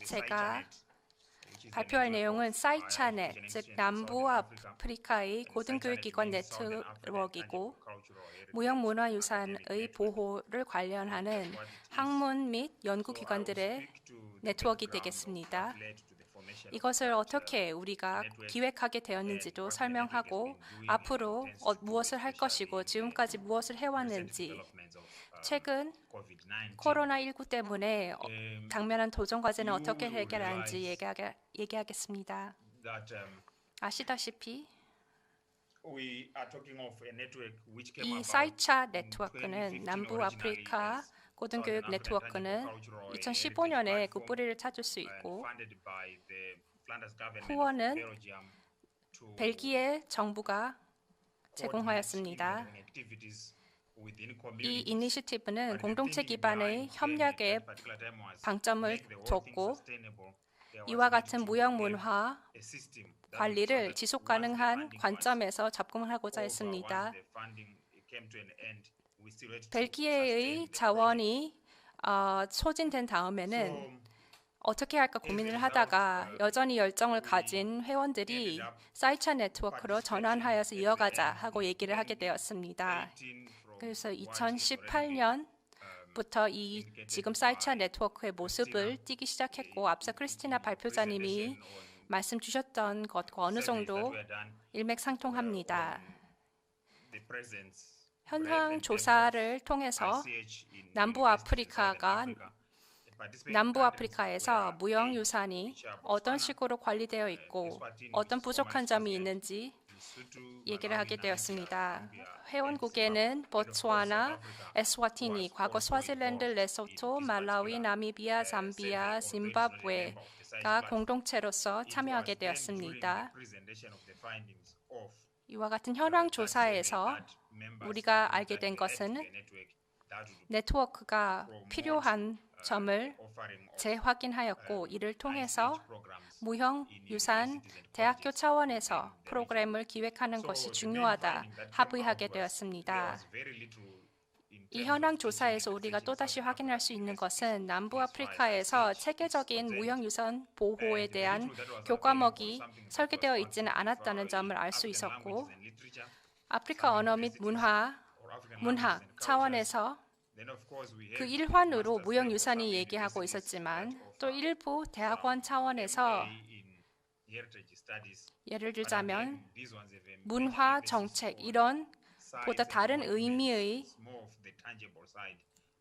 제가 발표할 내용은 사이차넷, 즉 남부아프리카의 고등교육기관 네트워크이고 무형문화유산의 보호를 관련하는 학문 및 연구기관들의 네트워크가 되겠습니다. 이것을 어떻게 우리가 기획하게 되었는지도 설명하고 앞으로 무엇을 할 것이고 지금까지 무엇을 해왔는지, 최근 코로나19 때문에 당면한 도전 과제는 어떻게 해결하는지 얘기하겠습니다. 아시다시피 이 사이차 네트워크는 남부아프리카 고등교육 네트워크는 2015년에 그 뿌리를 찾을 수 있고 후원은 벨기에 정부가 제공하였습니다. 이 이니셔티브는 공동체 기반의 협력에 방점을 뒀고 이와 같은 무형문화 관리를 지속 가능한 관점에서 접근하고자 했습니다. 벨기에의 자원이 소진된 다음에는 어떻게 할까 고민을 하다가 여전히 열정을 가진 회원들이 사이차 네트워크로 전환하여서 이어가자 하고 얘기를 하게 되었습니다. 그래서 2018년부터 이 지금 사이차 네트워크의 모습을 띠기 시작했고 앞서 크리스티나 발표자님이 말씀 주셨던 것과 어느 정도 일맥상통합니다. 현황 조사를 통해서 남부아프리카에서 무형유산이 어떤 식으로 관리되어 있고 어떤 부족한 점이 있는지 얘기를 하게 되었습니다. 회원국에는 보츠와나, 에스와티니, 과거 스와질랜드, 레소토, 말라위, 나미비아, 잠비아, 짐바브웨가 공동체로서 참여하게 되었습니다. 이와 같은 현황 조사에서 우리가 알게 된 것은 네트워크가 필요한 점을 재확인하였고 이를 통해서 무형유산 대학교 차원에서 프로그램을 기획하는 것이 중요하다 합의하게 되었습니다. 이 현황 조사에서 우리가 또다시 확인할 수 있는 것은 남부아프리카에서 체계적인 무형유산 보호에 대한 교과목이 설계되어 있지는 않았다는 점을 알 수 있었고 아프리카 언어 및 문학 차원에서 그 일환으로 무형유산이 얘기하고 있었지만 또 일부 대학원 차원에서 예를 들자면 문화 정책 이런 보다 다른 의미의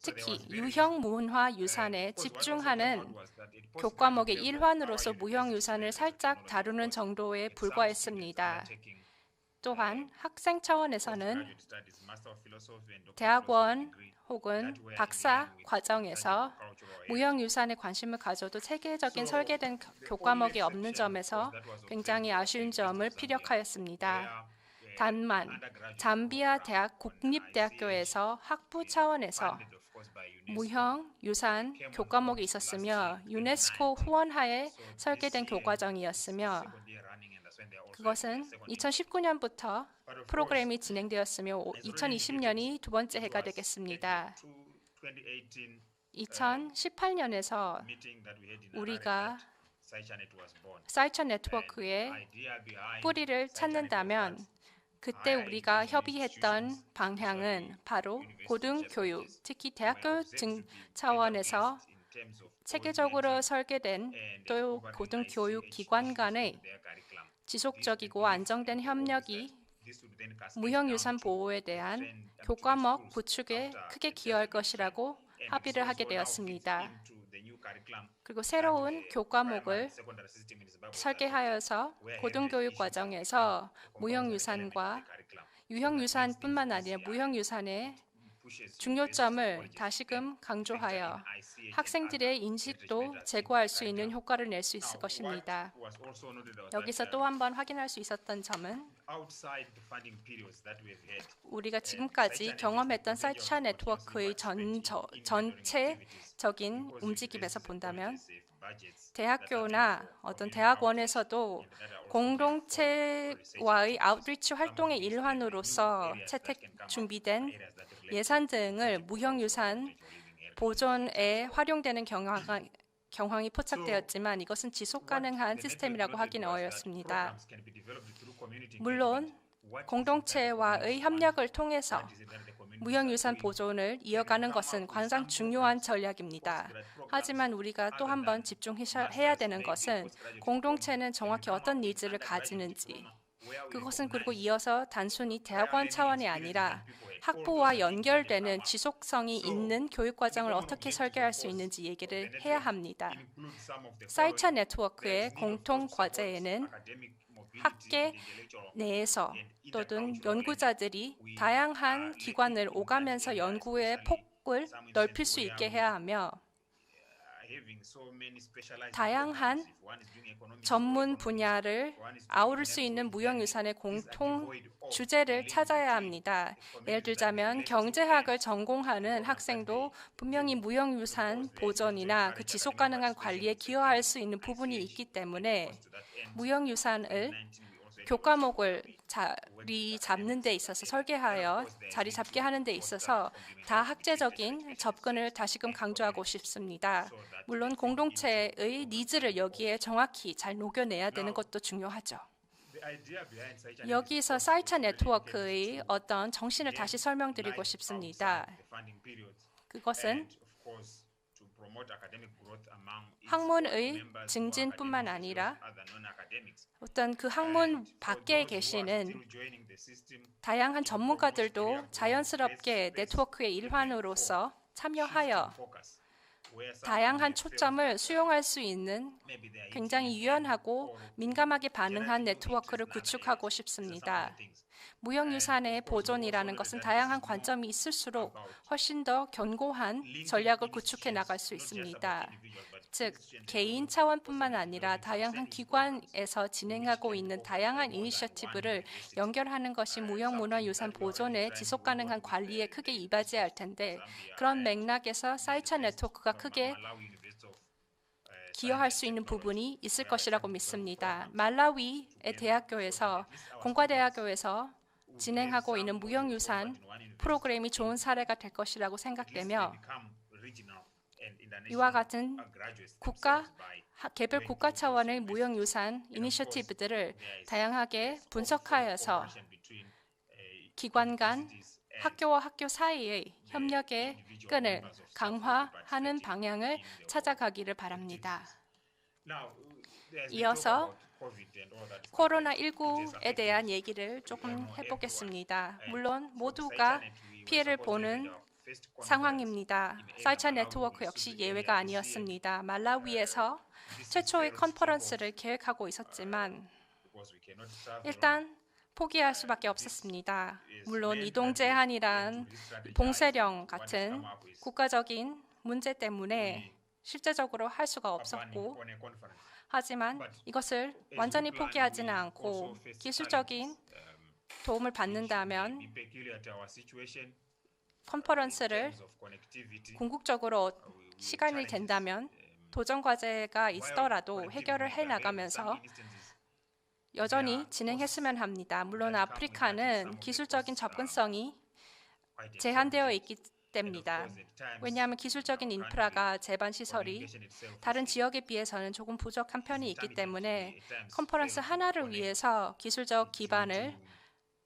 특히 유형 문화 유산에 집중하는 교과목의 일환으로서 무형유산을 살짝 다루는 정도에 불과했습니다. 또한 학생 차원에서는 대학원 혹은 박사 과정에서 무형유산에 관심을 가져도 체계적인 설계된 교과목이 없는 점에서 굉장히 아쉬운 점을 피력하였습니다. 다만 잠비아 대학 국립대학교에서 학부 차원에서 무형유산 교과목이 있었으며 유네스코 후원하에 설계된 교과정이었으며 그것은 2019년부터 프로그램이 진행되었으며 2020년이 두 번째 해가 되겠습니다. 2018년에서 우리가 사이차 네트워크의 뿌리를 찾는다면 그때 우리가 협의했던 방향은 바로 고등교육, 특히 대학교 차원에서 체계적으로 설계된 또 고등교육 기관 간의 지속적이고 안정된 협력이 무형유산 보호에 대한 교과목 구축에 크게 기여할 것이라고 합의를 하게 되었습니다. 그리고 새로운 교과목을 설계하여서 고등교육 과정에서 무형유산과 유형유산뿐만 아니라 무형유산의 중요점을 다시금 강조하여 학생들의 인식도 제고할 수 있는 효과를 낼 수 있을 것입니다. 여기서 또 한 번 확인할 수 있었던 점은 우리가 지금까지 경험했던 사이차 네트워크의 전체적인 움직임에서 본다면 대학교나 어떤 대학원에서도 공동체와의 아웃리치 활동의 일환으로서 채택 준비된 예산 등을 무형유산 보존에 활용되는 경황이 포착되었지만 이것은 지속 가능한 시스템이라고 하기는 어렵습니다. 물론 공동체와의 협력을 통해서 무형유산 보존을 이어가는 것은 가장 중요한 전략입니다. 하지만 우리가 또 한 번 집중해야 되는 것은 공동체는 정확히 어떤 니즈를 가지는지, 그것은 그리고 이어서 단순히 대학원 차원이 아니라 학부와 연결되는 지속성이 있는 교육 과정을 어떻게 설계할 수 있는지 얘기를 해야 합니다. 사이차 네트워크의 공통 과제에는 학계 내에서 또는 연구자들이 다양한 기관을 오가면서 연구의 폭을 넓힐 수 있게 해야 하며 다양한 전문 분야를 아우를 수 있는 무형유산의 공통 주제를 찾아야 합니다. 예를 들자면 경제학을 전공하는 학생도 분명히 무형유산 보존이나 그 지속 가능한 관리에 기여할 수 있는 부분이 있기 때문에 무형유산을 교과목을 자리 잡는 데 있어서 설계하여 자리 잡게 하는 데 있어서 다학제적인 접근을 다시금 강조하고 싶습니다. 물론 공동체의 니즈를 여기에 정확히 잘 녹여내야 되는 것도 중요하죠. 여기서 사이차 네트워크의 어떤 정신을 다시 설명드리고 싶습니다. 그것은 학문의 증진뿐만 아니라 어떤 그 학문 밖에 계시는 다양한 전문가들도 자연스럽게 네트워크의 일환으로서 참여하여 다양한 초점을 수용할 수 있는 굉장히 유연하고 민감하게 반응한 네트워크를 구축하고 싶습니다. 무형유산의 보존이라는 것은 다양한 관점이 있을수록 훨씬 더 견고한 전략을 구축해 나갈 수 있습니다. 즉, 개인 차원뿐만 아니라 다양한 기관에서 진행하고 있는 다양한 이니셔티브를 연결하는 것이 무형문화유산 보존의 지속가능한 관리에 크게 이바지해야 할 텐데 그런 맥락에서 사이차 네트워크가 크게 기여할 수 있는 부분이 있을 것이라고 믿습니다. 말라위의 대학교에서 공과대학교에서 진행하고 있는 무형유산 프로그램이 좋은 사례가 될 것이라고 생각되며 이와 같은 개별 국가 차원의 무형유산 이니셔티브들을 다양하게 분석하여서 기관 간 학교와 학교 사이의 협력의 끈을 강화하는 방향을 찾아가기를 바랍니다. 이어서 코로나19에 대한 얘기를 조금 해보겠습니다. 물론 모두가 피해를 보는 상황입니다. 사이차 네트워크 역시 예외가 아니었습니다. 말라위에서 최초의 컨퍼런스를 계획하고 있었지만 일단 포기할 수밖에 없었습니다. 물론 이동 제한이란 봉쇄령 같은 국가적인 문제 때문에 실제적으로 할 수가 없었고 하지만 이것을 완전히 포기하지는 않고 기술적인 도움을 받는다면 컨퍼런스를 궁극적으로 시간이 된다면 도전 과제가 있더라도 해결을 해나가면서 여전히 진행했으면 합니다. 물론 아프리카는 기술적인 접근성이 제한되어 있기 때문입니다. 왜냐하면 기술적인 인프라가 제반 시설이 다른 지역에 비해서는 조금 부족한 편이 있기 때문에 컨퍼런스 하나를 위해서 기술적 기반을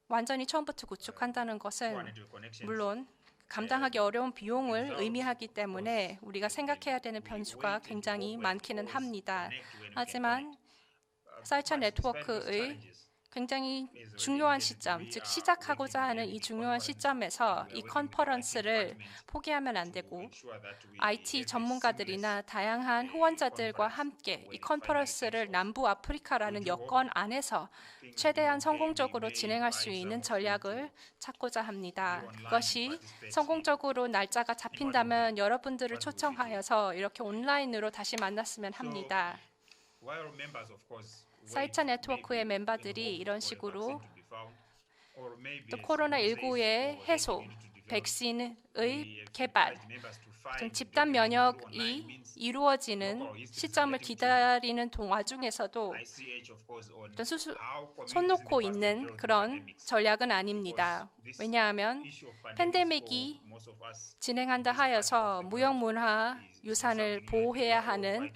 완전히 처음부터 구축한다는 것은 물론 감당하기 어려운 비용을 의미하기 때문에 우리가 생각해야 되는 변수가 굉장히 많기는 합니다. 하지만 사이차 네트워크의 굉장히 중요한 시점, 즉 시작하고자 하는 이 중요한 시점에서 이 컨퍼런스를 포기하면 안 되고 IT 전문가들이나 다양한 후원자들과 함께 이 컨퍼런스를 남부 아프리카라는 여건 안에서 최대한 성공적으로 진행할 수 있는 전략을 찾고자 합니다. 그것이 성공적으로 날짜가 잡힌다면 여러분들을 초청하여서 이렇게 온라인으로 다시 만났으면 합니다. 사이차 네트워크의 멤버들이 이런 식으로 또 코로나19의 해소, 백신의 개발 집단 면역이 이루어지는 시점을 기다리는 와중에서도 어떤 손 놓고 있는 그런 전략은 아닙니다. 왜냐하면 팬데믹이 진행한다 하여서 무형문화 유산을 보호해야 하는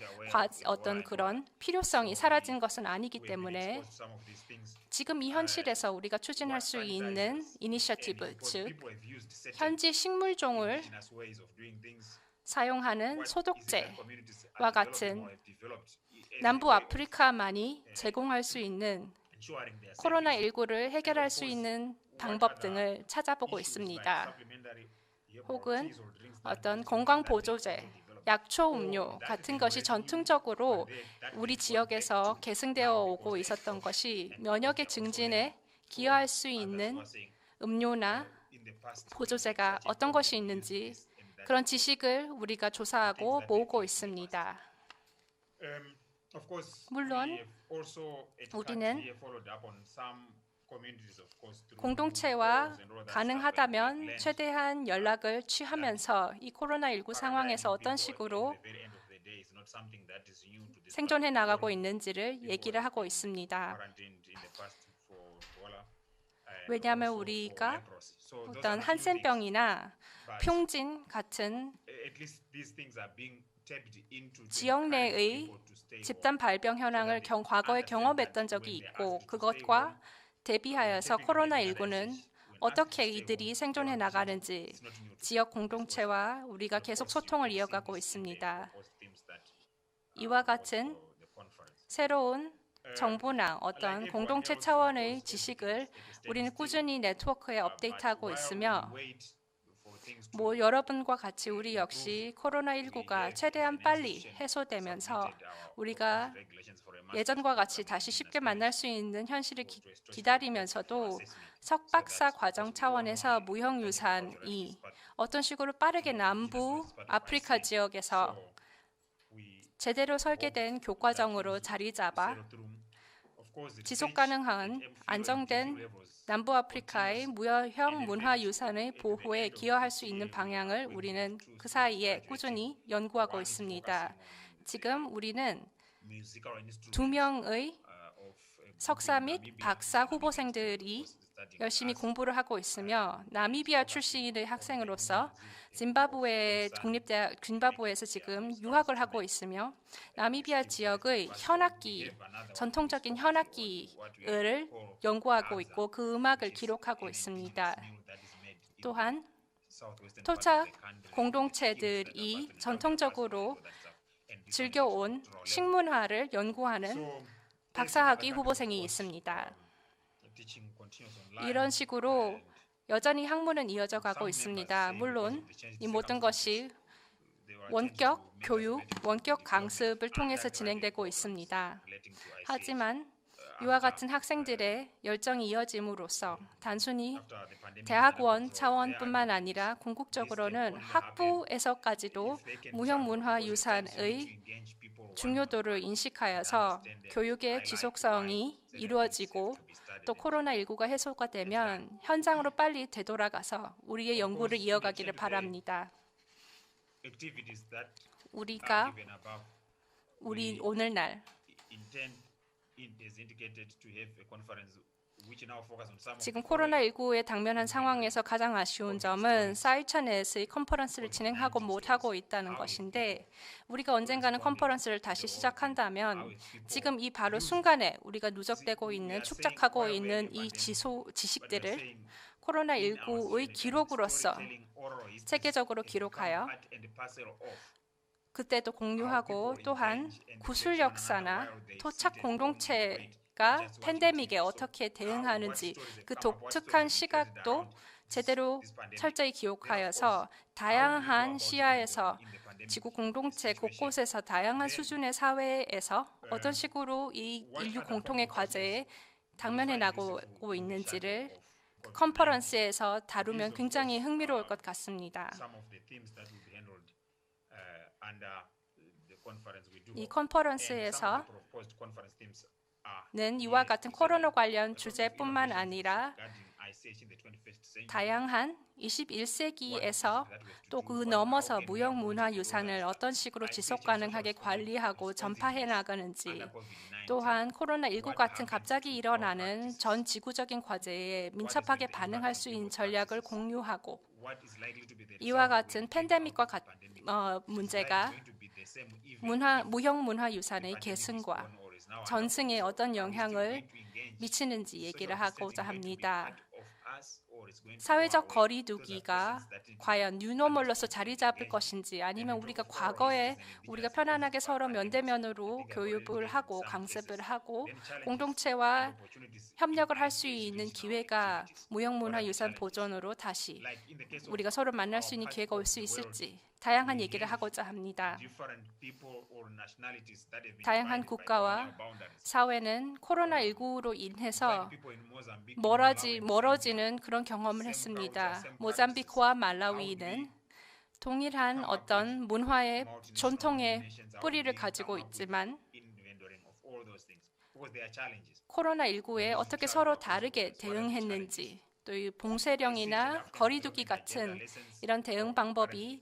어떤 그런 필요성이 사라진 것은 아니기 때문에 지금 이 현실에서 우리가 추진할 수 있는 이니셔티브, 즉 현지 식물종을 사용하는 소독제와 같은 남부 아프리카만이 제공할 수 있는 코로나19를 해결할 수 있는 방법 등을 찾아보고 있습니다. 혹은 어떤 건강보조제, 약초 음료 같은 것이 전통적으로 우리 지역에서 계승되어 오고 있었던 것이 면역의 증진에 기여할 수 있는 음료나 보조제가 어떤 것이 있는지 그런 지식을 우리가 조사하고 모으고 있습니다. 물론 우리는 공동체와 가능하다면 최대한 연락을 취하면서 이 코로나19 상황에서 어떤 식으로 생존해 나가고 있는지를 얘기를 하고 있습니다. 왜냐하면 우리가 어떤 한센병이나 평진 같은 지역 내의 집단 발병 현황을 과거에 경험했던 적이 있고 그것과 대비하여서 코로나19는 어떻게 이들이 생존해 나가는지 지역 공동체와 우리가 계속 소통을 이어가고 있습니다. 이와 같은 새로운 정부나 어떤 공동체 차원의 지식을 우리는 꾸준히 네트워크에 업데이트하고 있으며 여러분과 같이 우리 역시 코로나19가 최대한 빨리 해소되면서 우리가 예전과 같이 다시 쉽게 만날 수 있는 현실을 기다리면서도 석박사 과정 차원에서 무형유산이 어떤 식으로 빠르게 남부 아프리카 지역에서 제대로 설계된 교과정으로 자리 잡아 지속 가능한 안정된 남부 아프리카의 무형 문화 유산의 보호에 기여할 수 있는 방향을 우리는 그 사이에 꾸준히 연구하고 있습니다. 지금 우리는 2명의 석사 및 박사 후보생들이 열심히 공부를 하고 있으며 나미비아 출신의 학생으로서 짐바브웨에서 지금 유학을 하고 있으며 나미비아 지역의 전통적인 현악기를 연구하고 있고 그 음악을 기록하고 있습니다. 또한 토착 공동체들이 전통적으로 즐겨온 식문화를 연구하는 박사학위 후보생이 있습니다. 이런 식으로 여전히 학문은 이어져 가고 있습니다. 물론 이 모든 것이 원격 교육, 원격 강습을 통해서 진행되고 있습니다. 하지만 이와 같은 학생들의 열정이 이어짐으로써 단순히 대학원 차원뿐만 아니라 궁극적으로는 학부에서까지도 무형문화유산의 중요도를 인식하여서 교육의 지속성이 이루어지고 또 코로나19가 해소가 되면 현장으로 빨리 되돌아가서 우리의 연구를 이어가기를 바랍니다. 우리 오늘날 지금 코로나19에 당면한 상황에서 가장 아쉬운 점은 사이천넷의 컨퍼런스를 진행하고 못하고 있다는 것인데 우리가 언젠가는 컨퍼런스를 다시 시작한다면 지금 이 바로 순간에 우리가 누적되고 있는 축적하고 있는 이 지식들을 코로나19의 기록으로서 체계적으로 기록하여 그때도 공유하고 또한 구술 역사나 토착 공동체가 팬데믹에 어떻게 대응하는지 그 독특한 시각도 제대로 철저히 기록하여서 다양한 시야에서 지구 공동체 곳곳에서 다양한 수준의 사회에서 어떤 식으로 이 인류 공통의 과제에 당면해 나가고 있는지를 컨퍼런스에서 다루면 굉장히 흥미로울 것 같습니다. 이 컨퍼런스에서는 이와 같은 코로나 관련 주제뿐만 아니라 다양한 21세기에서 또 그 넘어서 무형문화유산을 어떤 식으로 지속가능하게 관리하고 전파해 나가는지, 또한 코로나19 같은 갑자기 일어나는 전 지구적인 과제에 민첩하게 반응할 수 있는 전략을 공유하고, 이와 같은 팬데믹과 문제가 무형문화유산의 계승과 전승에 어떤 영향을 미치는지 얘기를 하고자 합니다. 사회적 거리두기가 과연 뉴노멀로서 자리 잡을 것인지, 아니면 우리가 과거에 우리가 편안하게 서로 면대면으로 교육을 하고 강습을 하고 공동체와 협력을 할 수 있는 기회가 무형문화유산 보존으로 다시 우리가 서로 만날 수 있는 기회가 올 수 있을지 다양한 얘기를 하고자 합니다. 다양한 국가와 사회는 코로나19로 인해서 멀어지는 그런 경험을 했습니다. 모잠비크와 말라위는 동일한 어떤 문화의 전통의 뿌리를 가지고 있지만 코로나19에 어떻게 서로 다르게 대응했는지, 또 이 봉쇄령이나 거리두기 같은 이런 대응 방법이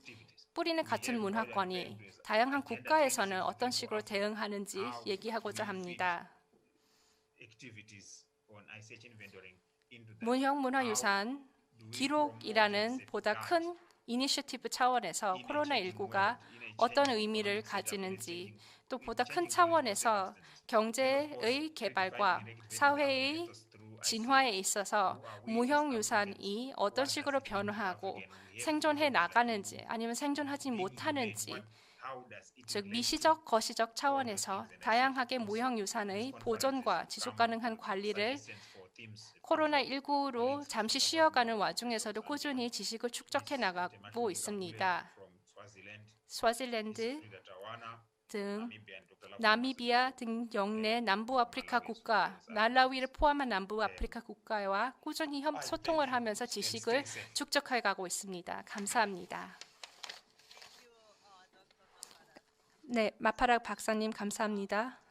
뿌리는 같은 문화권이 다양한 국가에서는 어떤 식으로 대응하는지 얘기하고자 합니다. 무형문화유산 기록이라는 보다 큰 이니셔티브 차원에서 코로나19가 어떤 의미를 가지는지, 또 보다 큰 차원에서 경제의 개발과 사회의 진화에 있어서 무형유산이 어떤 식으로 변화하고 생존해 나가는지 아니면 생존하지 못하는지, 즉 미시적, 거시적 차원에서 다양하게 무형유산의 보존과 지속가능한 관리를 코로나19로 잠시 쉬어가는 와중에서도 꾸준히 지식을 축적해 나가고 있습니다. 스와질랜드 등 나미비아 등 영내 남부아프리카 국가, 말라위를 포함한 남부아프리카 국가와 꾸준히 소통을 하면서 지식을 축적해 가고 있습니다. 감사합니다. 네, 마파라 박사님 감사합니다.